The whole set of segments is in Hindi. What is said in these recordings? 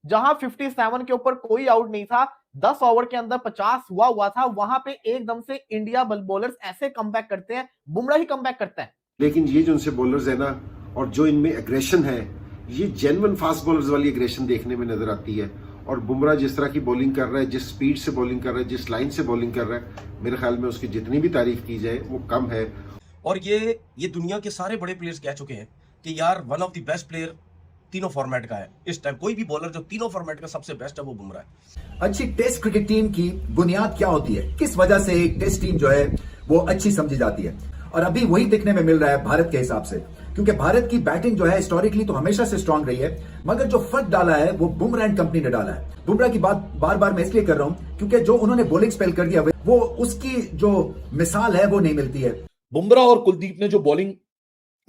जहां 57 के ऊपर कोई आउट नहीं था, 10 ओवर के अंदर 50 हुआ था, वहां पे एकदम से इंडिया बॉलर्स ऐसे कमबैक करते हैं, बुमराह ही कमबैक करता है। लेकिन ये जो उनसे बॉलर्स है ना, और जो इनमें एग्रेशन है, ये जेन्युइन फास्ट बॉलर्स वाली एग्रेशन देखने में नजर आती है। और बुमराह जिस तरह की बॉलिंग कर रहा है, जिस स्पीड से बॉलिंग कर रहा है, जिस लाइन से बॉलिंग कर रहा है, मेरे ख्याल में उसकी जितनी भी तारीफ की जाए वो कम है। और ये दुनिया के सारे बड़े प्लेयर्स कह चुके हैं कि यार one of the best player तीनों फॉर्मेट का है इस टाइम। कोई भी बॉलर जो तीनों फॉर्मेट का सबसे बेस्ट है वो बुमराह है। अच्छी टेस्ट क्रिकेट टीम की बुनियाद क्या होती है, किस वजह से एक टेस्ट टीम जो है वो अच्छी समझी जाती है, और अभी वही देखने में मिल रहा है भारत के हिसाब से। क्योंकि भारत की बैटिंग जो है हिस्टोरिकली तो हमेशा से स्ट्रांग रही है, मगर जो फर्क डाला है वो बुमराह एंड कंपनी ने डाला है। बुमराह की बात बार बार मैं इसलिए कर रहा हूं क्योंकि जो उन्होंने बॉलिंग स्पेल कर दिया वो उसकी जो मिसाल है वो नहीं मिलती है। बुमराह और कुलदीप ने जो बॉलिंग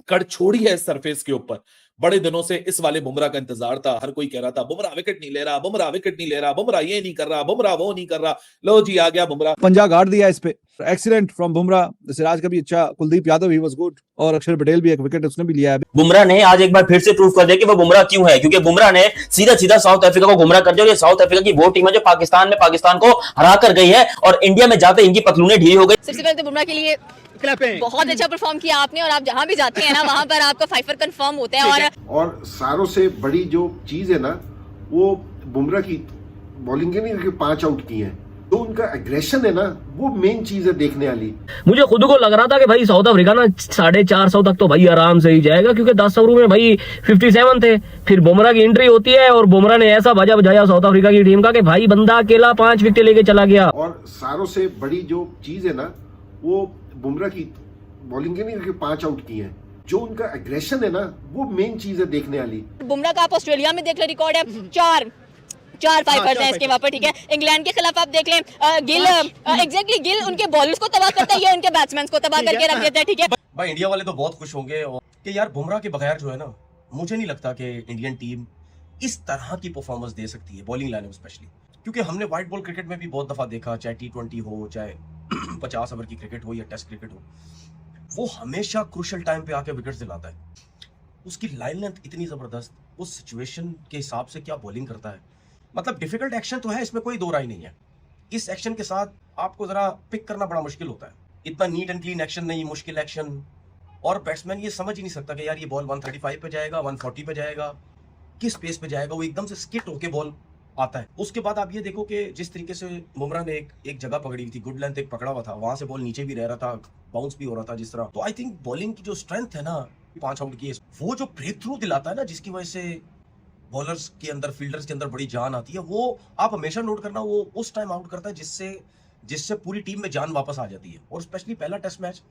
कर छोड़ी है इस सरफेस के ऊपर, बड़े दिनों से इस वाले बुमराह का इंतजार था। हर कोई कह रहा था बुमराह विकेट नहीं ले रहा, बुमराह विकेट नहीं ले रहा, बुमराह ये नहीं कर रहा, बुमराह वो नहीं कर रहा। लो जी आ गया बुमराह, पंजा गाड़ दिया इस पे। Excellent from Bumrah. सिराज का भी अच्छा, Kuldeep Yadav he was good, और अक्षर पटेल भी एक विकेट उसने भी लिया है। बुमराह ने आज एक बार फिर से प्रूव कर दिया कि वो बुमराह क्यों है, क्योंकि बुमराह ने सीधा सीधा साउथ अफ्रीका को गुमराह कर दिया। और ये साउथ अफ्रीका की वो टीम है जो पाकिस्तान में पाकिस्तान को हरा कर गई है, और इंडिया में जाते इनकी पतलूनें ढीली हो गई। सबसे पहले तो बुमराह के लिए बहुत अच्छा परफॉर्म किया आपने, और आप जहां भी जाते हैं ना वहां पर आपका फाइफर कंफर्म होता है। और सारों से बड़ी जो चीज है ना, वो बुमराह की बॉलिंग है नहीं कि 5 आउट की है, तो उनका एग्रेशन है ना, वो मेन चीज है देखने वाली। मुझे खुद को लग रहा था कि भाई साउथ अफ्रीका ना 450 तक तो भाई आराम से ही जाएगा, क्योंकि 10 ओवरों में भाई 57 थे। फिर बुमराह की एंट्री होती है और बुमराह ने ऐसा बाजा बजाया साउथ अफ्रीका की टीम का कि भाई बंदा अकेला 5 विकेट लेके चला गया। और सारों से बड़ी जो चीज है ना, वो बुमराह की बॉलिंग है नहीं कि 5 आउट की है, जो उनका एग्रेशन है ना, वो मेन चीज है देखने वाली। बुमराह का आप ऑस्ट्रेलिया में देख ले रिकॉर्ड है, चार फाइफर्स हैं इसके वहां पर, ठीक है। इंग्लैंड के खिलाफ आप देख लें, गिल एग्जैक्टली गिल उनके बॉलर्स को तबाह करता है, ये उनके बैट्समैन को तबाह करके रख देता है, ठीक है। भाई इंडिया वाले तो बहुत खुश होंगे कि यार बुमराह के बगैर जो है ना, मुझे नहीं लगता कि इंडियन टीम इस तरह की परफॉर्मेंस दे सकती है बॉलिंग लाइन में स्पेशली। क्योंकि हमने व्हाइट बॉल क्रिकेट में भी बहुत दफा देखा, चाहे T20 हो, चाहे 50 ओवर की क्रिकेट हो या टेस्ट क्रिकेट हो, वो हमेशा क्रूशियल टाइम पे आके विकेट्स दिलाता है। उसकी लाइन लेंथ इतनी जबरदस्त, उस सिचुएशन के हिसाब से क्या बॉलिंग करता है। मतलब डिफिकल्ट एक्शन तो है, इसमें कोई दो राय नहीं है। इस एक्शन के साथ आपको जरा पिक करना बड़ा मुश्किल होता है, इतना नीट एंड क्लीन एक्शन नहीं, मुश्किल एक्शन। और बैट्समैन ये समझ ही नहीं सकता कि यार ये बॉल 135 पे जाएगा, 140 पे जाएगा, किस पेस पे जाएगा। वो एकदम से स्किट होके बॉल आता है। उसके बाद आप ये देखो कि जिस तरीके से बुमराह ने एक जगह पकड़ी हुई थी, गुड लेंथ एक पकड़ा हुआ था, वहां से बॉल नीचे भी रह रहा था, बाउंस भी हो रहा था जिस तरह। तो आई थिंक बॉलिंग की जो स्ट्रेंथ है ना 5 आउट की, वो जो ब्रेक थ्रू दिलाता है ना, जिसकी वजह से बॉलर्स के अंदर, फील्डर्स के अंदर बड़ी जान आती है, वो आप हमेशा नोट करना, वो उस टाइम आउट करता है जिससे पूरी टीम में जान वापस आ जाती है। और स्पेशली पहला टेस्ट मैच,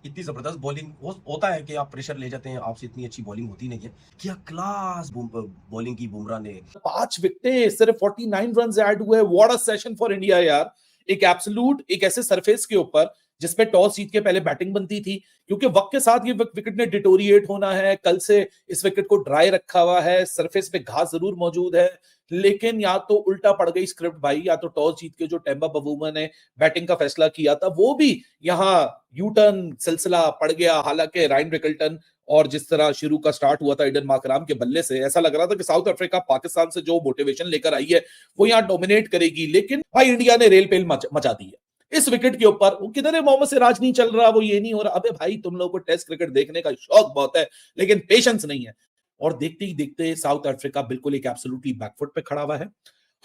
इतनी जबरदस्त बॉलिंग होता है कि आप प्रेशर ले जाते हैं, आपसे इतनी अच्छी बॉलिंग होती नहीं है। क्या क्लास बॉलिंग की बुमराह ने। 5 विकेटें, सिर्फ 49 रन ऐड हुए। What a session for India यार। एक एब्सोल्यूट, एक ऐसे सरफेस के ऊपर जिसपे टॉस जीत के पहले बैटिंग बनती थी, क्योंकि वक्त के साथ ये विकेट ने डिटोरिएट होना है। कल से इस विकेट को ड्राई रखा हुआ है, सरफेस पे घास जरूर मौजूद है, लेकिन या तो उल्टा पड़ गई स्क्रिप्ट भाई, या तो टॉस जीत के जो टेम्बा बवूमा ने बैटिंग का फैसला किया था वो भी यहाँ यू टर्न सिलसिला पड़ गया। हालांकि रायन रिकल्टन और जिस तरह शुरू का स्टार्ट हुआ था ईडन मार्कराम के बल्ले से, ऐसा लग रहा था कि साउथ अफ्रीका पाकिस्तान से जो मोटिवेशन लेकर आई है वो यहाँ डोमिनेट करेगी, लेकिन भाई इंडिया ने रेल पेल मचा दी है इस विकेट के ऊपर। वो किधर है, मोहम्मद सिराज नहीं चल रहा, वो ये नहीं हो रहा। अबे भाई तुम लोगों को टेस्ट क्रिकेट देखने का शौक बहुत है, लेकिन पेशेंस नहीं है। और देखते ही देखते साउथ अफ्रीका बिल्कुल एक एब्सोल्युटली बैकफुट पे खड़ा हुआ है।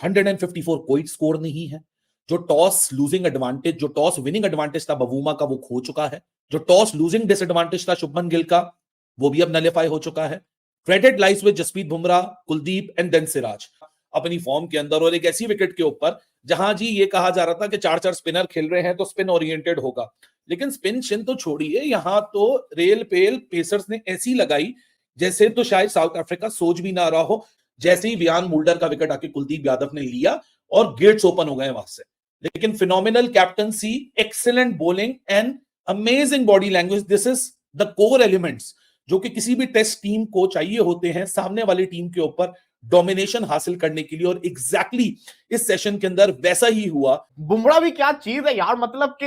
154 कोई स्कोर नहीं है। जो टॉस लूजिंग एडवांटेज, जो टॉस विनिंग एडवांटेज था बवूमा का, वो खो चुका है। जो टॉस लूजिंग डिसएडवांटेज था शुभमन गिल का, वो भी अब नलिफाई हो चुका है। Credit lies with Jasprit Bumrah, Kuldeep and then Siraj अपनी फॉर्म के अंदर, और एक ऐसी विकेट के ऊपर जहां जी ये कहा जा रहा था कि 4-4 स्पिनर खेल रहे हैं तो स्पिन ओरिएंटेड होगा, लेकिन स्पिन शिन तो छोड़िए, यहां तो रेल पेल पेसर्स ने ऐसी लगाई जैसे तो शायद साउथ अफ्रीका सोच भी ना रहा हो। जैसे ही वियान मुल्डर का विकेट आके कुलदीप यादव ने लिया और गेट्स ओपन हो गए वहां से। लेकिन phenomenal captaincy, excellent bowling and amazing body language, this is the core elements जो कि किसी भी टेस्ट टीम को चाहिए होते हैं सामने वाली टीम के ऊपर डोमिनेशन हासिल करने के लिए। और एग्जैक्टली इस सेशन के अंदर वैसा ही हुआ। बुमराह भी क्या चीज है यार, मतलब कि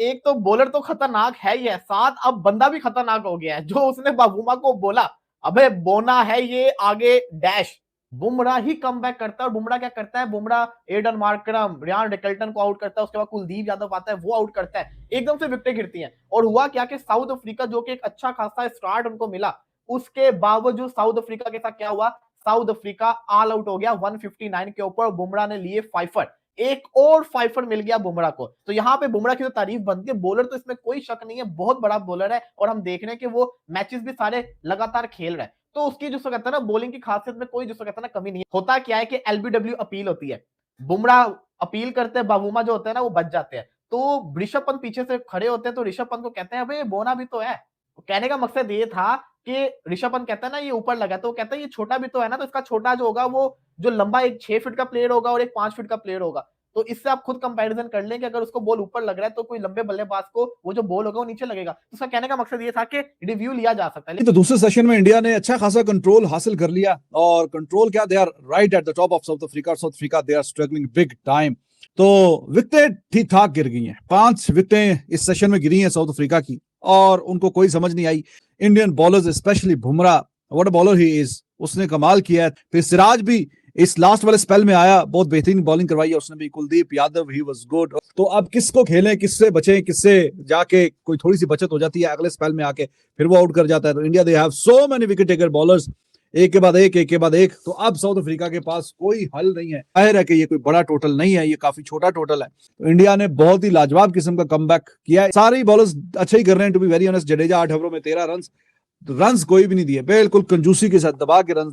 एक तो बॉलर तो खतरनाक है ही है, साथ अब बंदा भी खतरनाक हो गया है। जो उसने बवूमा को बोला, अबे बोना है ये आगे डैश, बुमराह ही कमबैक करता है। और बुमराह क्या करता है, Bumrah Aiden Markram, Ryan Rickelton को आउट करता है, उसके बाद कुलदीप यादव आता है, वो आउट करता है, एकदम से विकेटें गिरती हैं। और हुआ क्या कि साउथ अफ्रीका जो कि एक अच्छा खासा स्टार्ट उनको मिला, उसके बावजूद साउथ अफ्रीका के साथ क्या हुआ, साउथ अफ्रीका ऑल आउट हो गया 159 के ऊपर। बुमराह ने लिए फाइफर, एक और फाइफर मिल गया बुमराह को। तो यहाँ पे बुमराह की तो तारीफ बनती है, बॉलर तो इसमें कोई शक नहीं है, बहुत बड़ा बॉलर है। और हम देख रहे हैं कि वो मैचेस भी सारे लगातार खेल रहे हैं, तो उसकी जो कहता है ना बॉलिंग की खासियत में कोई जो कहता है ना कमी नहीं है। होता क्या है कि एलबीडब्ल्यू अपील होती है, बुमराह अपील करते हैं, बाबूमा जो होते हैं ना वो बच जाते हैं, तो ऋषभ पंत पीछे से खड़े होते हैं, तो ऋषभ पंत को कहते हैं अबे बोना भी तो है। कहने का मकसद ये था कि ऋषभ पंत कहता है ना ये ऊपर लगा, तो वो कहता है ये छोटा भी तो है ना, तो इसका छोटा जो होगा वो जो लंबा एक 6 फीट का प्लेयर होगा और एक 5 फीट का प्लेयर होगा। तो इससे आप खुद कंपैरिजन कर लें कि अगर उसको बॉल ऊपर लग रहा है तो कोई लंबे बल्लेबाज को वो जो बॉल होगा वो नीचे लगेगा। तो उसका कहने का मकसद ये था कि रिव्यू लिया जा सकता है। तो दूसरे सेशन में इंडिया ने अच्छा खासा कंट्रोल हासिल कर लिया, और कंट्रोल क्या, they are right at the top of South Africa. South Africa they are struggling big time. तो विकेटें ठीक ठाक गिर गई हैं, 5 विकेटें इस सेशन में गिरी हैं साउथ अफ्रीका की, और उनको कोई समझ नहीं आई। Indian bowlers specially Bumrah, what a bowler he is, उसने कमाल किया है। फिर सिराज भी इस लास्ट वाले स्पेल में आया, बहुत बेहतरीन बॉलिंग करवाई है उसने भी। Kuldeep Yadav he was good. तो अब किसको खेलें, किससे बचें, किससे जाके कोई थोड़ी सी बचत हो जाती है, अगले स्पेल में आके फिर वो आउट कर जाता है। तो India they have so many wicket taker bowlers, एक के बाद एक, एक के बाद एक। तो अब साउथ अफ्रीका के पास कोई हल नहीं है। जाहिर है कि ये कोई बड़ा टोटल नहीं है, ये काफी छोटा टोटल है। तो इंडिया ने बहुत ही लाजवाब किस्म का कमबैक किया है। सारे बॉलर्स अच्छा ही कर रहे हैं, to be very honest. Jadeja 8 ओवरों में 13 रन कोई भी नहीं दिए, बिल्कुल कंजूसी के साथ दबा के रन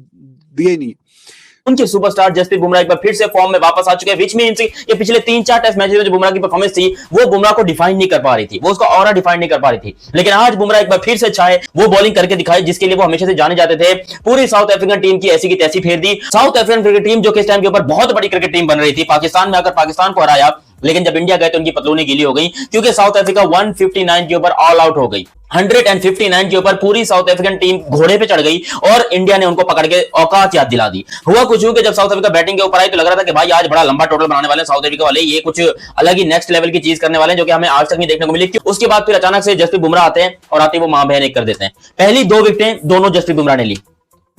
दिए ही नहीं। उनके सुपरस्टार जसप्रीत बुमराह एक बार फिर से फॉर्म में वापस आ चुके हैं, विच मींस ये पिछले 3-4 टेस्ट मैचेस में जो बुमराह की परफॉर्मेंस थी वो बुमराह को डिफाइन नहीं कर पा रही थी, वो उसका ऑरा डिफाइन नहीं कर पा रही थी। लेकिन आज बुमराह एक बार फिर से चाहे वो बॉलिंग करके दिखाए जिसके लिए वो हमेशा से जाने जाते थे। पूरी साउथ अफ्रीकन टीम की ऐसी की तैसी फेर दी। साउथ अफ्रीकन क्रिकेट टीम जो कि इस टाइम के ऊपर बहुत बड़ी क्रिकेट टीम बन रही थी, पाकिस्तान में आकर पाकिस्तान को हराया, लेकिन जब इंडिया गए तो उनकी पतलूनी गीली हो गई, क्योंकि साउथ अफ्रीका 159 के ऊपर ऑल आउट हो गई। 159 के ऊपर पूरी साउथ अफ्रीकन टीम घोड़े पे चढ़ गई और इंडिया ने उनको पकड़ के औकात याद दिला दी। हुआ कुछ यूं कि जब साउथ अफ्रीका बैटिंग के ऊपर आई तो लग रहा था कि भाई आज बड़ा लंबा टोटल बनाने वाले हैं साउथ अफ्रीका वाले, ये कुछ अलग ही नेक्स्ट लेवल की चीज करने वाले हैं जो कि हमें आज तक नहीं देखने को मिली। उसके बाद फिर अचानक से जसप्रीत बुमराह आते हैं और आते ही वो मां बहन एक कर देते हैं। पहली 2 विकेटें दोनों जसप्रीत बुमराह ने ली,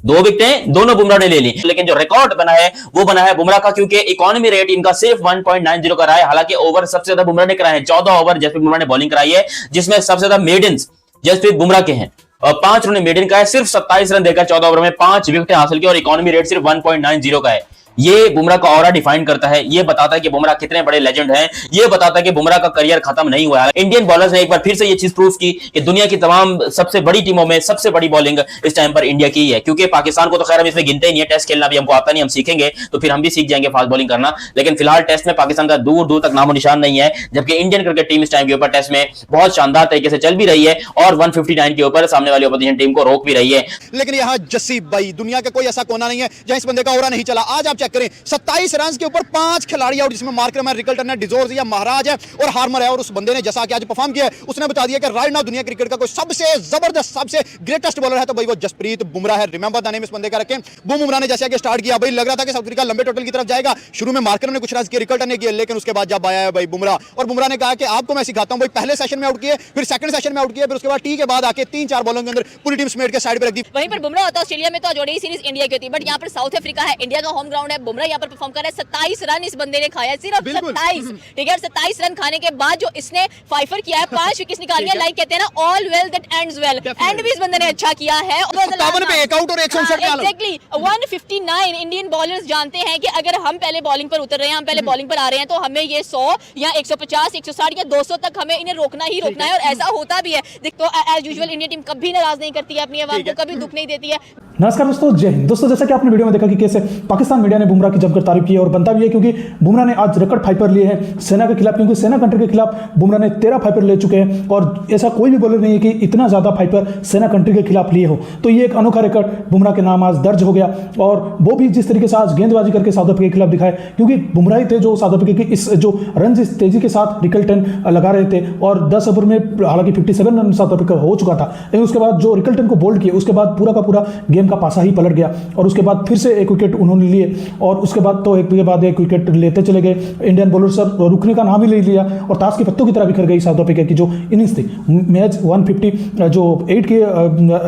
2 विकेटें दोनों बुमराह ने ले ली। लेकिन जो रिकॉर्ड बना है वो बना है बुमराह का, क्योंकि इकोनॉमी रेट इनका सिर्फ 1.90 का रहा है। हालांकि ओवर सबसे ज्यादा बुमराह ने कराए हैं, 14 ओवर जसप्रीत बुमराह ने बॉलिंग कराई है, जिसमें सबसे ज्यादा मेडन्स जसप्रीत बुमराह के हैं। और 5 उन्होंने मेडन का है, सिर्फ 27 रन देकर 14 ओवर में 5 विकेटें हासिल की और इकोनॉमी रेट सिर्फ 1.90 का है। ये बुमराह का ऑरा डिफाइन करता है, ये बताता है कि बुमराह कितने बड़े लेजेंड हैं, ये बताता है कि बुमराह का करियर खत्म नहीं हुआ है। इंडियन बॉलर्स ने एक बार फिर से ये चीज प्रूफ की कि दुनिया की तमाम सबसे बड़ी टीमों में सबसे बड़ी बॉलिंग इस टाइम पर इंडिया की है। क्योंकि पाकिस्तान को तो खैर हम इसमें गिनते ही नहीं है, टेस्ट खेलना भी हमको आता नहीं, हम सीखेंगे तो फिर हम भी सीख जाएंगे फास्ट बॉलिंग करना। लेकिन फिलहाल टेस्ट में पाकिस्तान का दूर दूर तक नामो निशान नहीं है, जबकि इंडियन क्रिकेट टीम इस टाइम के ऊपर टेस्ट में बहुत शानदार तरीके से चल भी रही है और 159 के ऊपर सामने वाली अपोजिशन टीम को रोक भी रही है। लेकिन यहाँ जस्सी भाई, दुनिया का कोई ऐसा कोना नहीं है जहां इस बंदे का ऑरा नहीं चला। आज आप चेक करें, 27 रन के ऊपर 5 खिलाड़ी आउट, जिसमें मार्करम है, रिकल्टन है, डिजोर्स या महाराज है और हार्मर है। और उस बंदे ने जैसा कि आज परफॉर्म किया है, उसने बता दिया कि राइट नाउ दुनिया क्रिकेट का कोई सबसे जबरदस्त, सबसे ग्रेटेस्ट बॉलर है तो भाई वो जसप्रीत बुमराह है। रिमेंबर द नेम इस बंदे का रखें। बुमराह ने जैसे कि स्टार्ट किया भाई, लग रहा था कि साउथ अफ्रीका लंबे टोटल की तरफ जाएगा। शुरू में मार्करम ने कुछ रन किए, रिकल्टन ने किए, लेकिन उसके बाद जब आया है भाई बुमराह, और बुमराह ने कहा कि आपको मैं सिखाता हूं भाई। पहले सेशन में आउट किए, फिर सेकंड सेशन में आउट किए, फिर उसके बाद टी के बाद आके 3-4 बॉलों के अंदर पूरी टीम समेट के साइड पे रख दी। वहीं पर बुमराह होता ऑस्ट्रेलिया में तो जोड़ी सीरीज इंडिया की होती, बट यहाँ पर साउथ अफ्रीका है, इंडिया का होम ग्राउंड है। बुमराह यहाँ पर परफॉर्म कर रहा है, 27 रन इस बंदे ने खाया, सिर्फ 27, ठीक है। 27 रन खाने के बाद जो इसने फाइफर किया है, 5 विकेट्स निकाली है, लाइक कहते हैं ना all well that ends well, and भी इस बंदे ने अच्छा किया है। 57 पे एक आउट और 159 पे एग्जैक्टली 159। इंडियन बॉलर्स जानते हैं कि अगर हम पहले बॉलिंग पर उतर रहे हैं, हम पहले बॉलिंग पर आ रहे हैं, तो हमें ये 100 या 150, 160 या 200 तक हमें इन्हें रोकना ही रोकना है, और ऐसा होता भी है। तो एज यूजुअल इंडियन टीम कभी नाराज नहीं करती है, अपनी आवाम को कभी दुख नहीं देती है। नमस्कार दोस्तों, जय हिंद। दोस्तों जैसा कि आपने वीडियो में देखा कि कैसे पाकिस्तान मीडिया ने बुमराह की जमकर तारीफ की है, और बनता भी है क्योंकि बुमराह ने आज रिकॉर्ड फाइपर लिए हैं सेना के खिलाफ, क्योंकि सेना कंट्री के खिलाफ बुमराह ने 13 फाइपर ले चुके हैं, और ऐसा कोई भी बॉलर नहीं है कि इतना ज्यादा फाइपर सेना कंट्री के खिलाफ लिए हो। तो ये एक अनोखा रिकॉर्ड बुमराह के नाम आज दर्ज हो गया, और वो भी जिस तरीके से आज गेंदबाजी करके साउथ अफ्रीका के खिलाफ दिखाए, क्योंकि बुमराह ही थे जो साउथ अफ्रीका की इस जो रन जिस तेजी के साथ रिकल्टन लगा रहे थे, और 10 ओवर में हालांकि 57 रन साउथ अफ्रीका हो चुका था, लेकिन उसके बाद जो रिकल्टन को बोल्ड किया, उसके बाद पूरा का पूरा गेम गेम का पासा ही पलट गया और उसके बाद फिर से एक विकेट उन्होंने लिए और उसके बाद तो एक के बाद एक विकेट लेते चले गए। इंडियन बॉलर्स रुकने का नाम ही ले लिया और ताश के पत्तों की तरह बिखर गई साउथ अफ्रीका की जो इनिंग्स थी। मैच 150 जो 8 के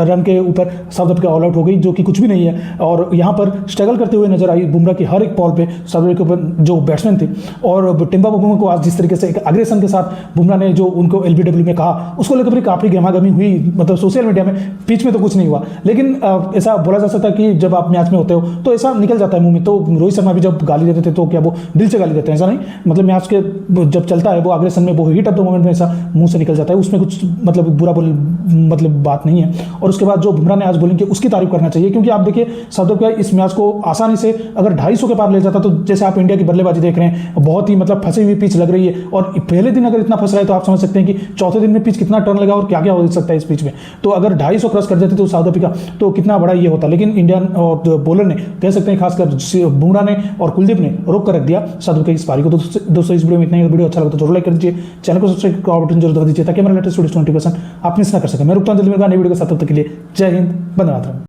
रन के ऊपर साउथ अफ्रीका ऑल आउट हो गई, जो कि कुछ भी नहीं है। और यहाँ पर स्ट्रगल करते हुए नजर आई बुमराह की हर एक बॉल पे साउथ अफ्रीका के ऊपर जो बैट्समैन थे। और टिम्बा बुमराह को आज जिस तरीके से एक अग्रेशन के साथ बुमराह ने जो उनको LBW में कहा, उसको लेकर काफी गहमागहमी हुई, मतलब सोशल मीडिया में। पिच में तो कुछ नहीं हुआ, लेकिन ऐसा बोला जा सकता है कि जब आप मैच में होते हो तो ऐसा निकल जाता है मुंह में। तो रोहित शर्मा भी जब गाली देते थे तो क्या वो दिल से गाली देते हैं? ऐसा नहीं, मतलब मैच के जब चलता है वो अग्रेशन में, वो हिट ऑफ द मोमेंट में ऐसा मुंह से निकल जाता है, उसमें कुछ मतलब बुरा मतलब बात नहीं है। और उसके बाद जो बुमराह ने आज बॉलिंग की उसकी तारीफ करना चाहिए, क्योंकि आप देखिए साउथ अफ्रीका इस मैच को आसानी से अगर 250 के पार ले जाता, तो जैसे आप इंडिया की बल्लेबाजी देख रहे हैं, बहुत ही मतलब फंसी हुई पिच लग रही है। और पहले दिन अगर इतना फंस रहा है तो आप समझ सकते हैं कि चौथे दिन में पिच कितना टर्न लगा और क्या क्या हो सकता है इस पिच में। तो अगर 250 क्रॉस कर जाते तो साउथ अफ्रीका तो कितना बड़ा ये होता। लेकिन इंडियन और बॉलर ने, कह सकते हैं खासकर बुमराह ने और कुलदीप ने रोक कर रख दिया साउथ अफ्रीका की इस पारी को। तो दोस्तों इस वीडियो में इतना ही। वीडियो अच्छा लगा तो जरूर लाइक कर दीजिए, चैनल को सब्सक्राइब बटन जरूर दबा दीजिए ताकि हमारा लेटेस्ट वीडियो 20% आप मिस ना कर सकें। मैं रुकता हूं जल्दी में नई वीडियो के साथ, तब तक के लिए जय हिंद, वंदे मातरम।